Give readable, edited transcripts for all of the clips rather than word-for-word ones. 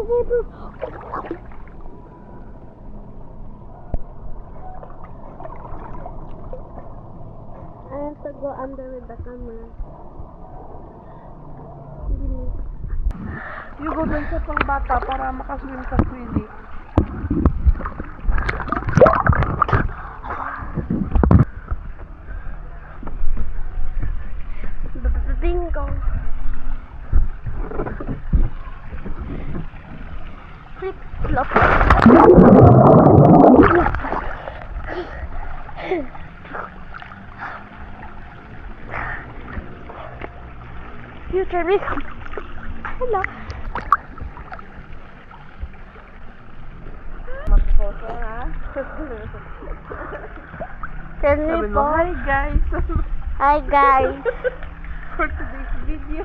I have to go under with the camera. You go dun sa pang bata para makaswim ka freely. Bingo. Flip flop. Future me. Hello. Mag-photo ha? Can we Sabi mo, hi guys! Hi guys. For today's video.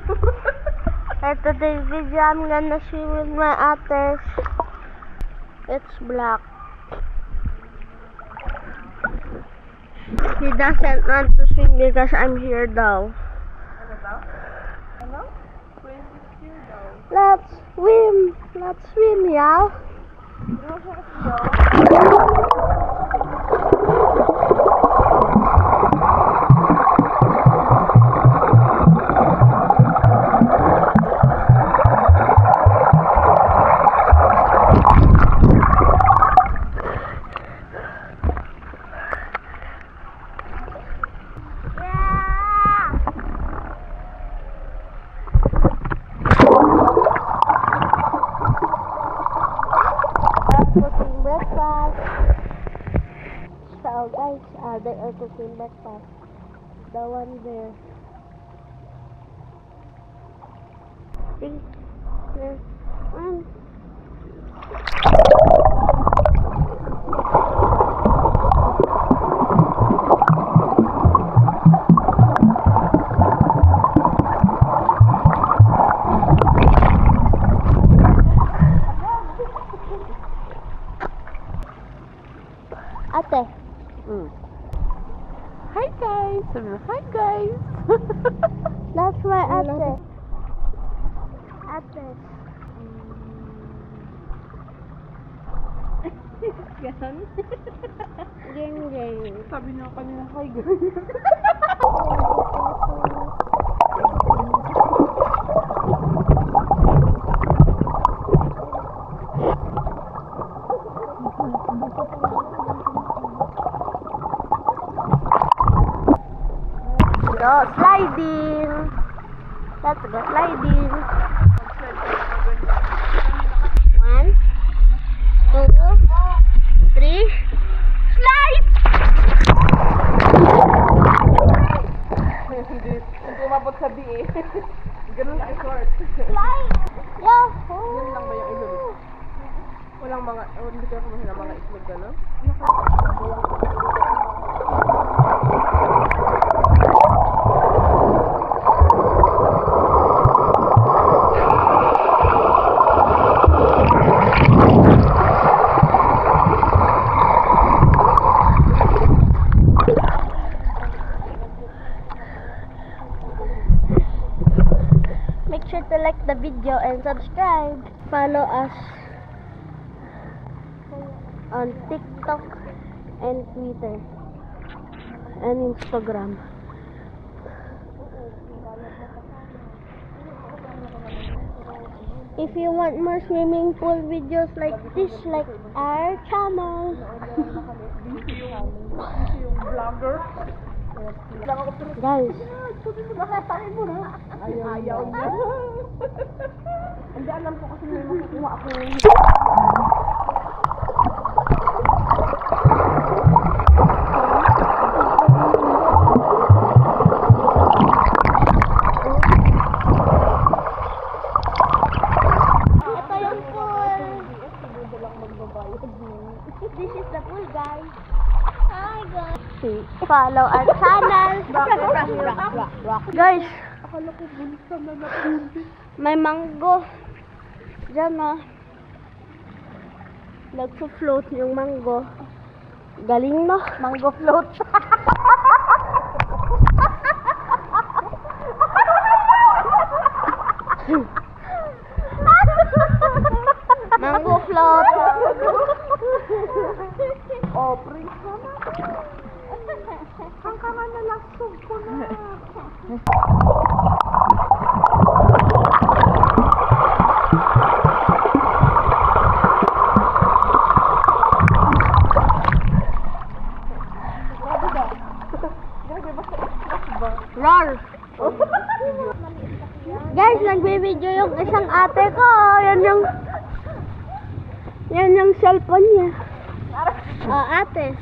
For today's video, I'm gonna swim with my ates. It's black. He doesn't want to swim because I'm here though. Ano daw? Ano? Swim is here daw. Let's swim. Let's swim, y'all. Hindi mo siya kasi Cooking breakfast. So guys, they are cooking breakfast. The one there. Three, two, one. Ate. hi guys! Sabi mo, hi guys! That's my ate. Ate. Ganon? Gang gang. Sabi niya kanina, hi guys! Go sliding. Let's go sliding. 1, 2, 3. Slide! Hindi umabot sa B eh. Ganun ka short. Slide! Yahoo! Yun lang ba yung ilog? Walang mga, hindi ko kumahin ng mga itlog gano'n? Make sure to like the video and subscribe. Follow us on TikTok and Twitter and Instagram. If you want more swimming pool videos like this, like our channel. Yung vlogger. Guys, Nakatakin mo na. Ayaw niya. Hindi alam ko kasi may makukuha ako. ito yung pool. This is the pool, guys. Hi, guys. Follow our channel. Guys, Akala ko bulsa na napundi. may mango. Diyan, oh. Nagpo-float yung mango. Galing, no? Mango float. nag-float. Oh, prince naman. Ang kanga na laksog ko na. Roar! Guys, nagbibideo yung isang ate ko. Yan yung cellphone niya. Oh, ate.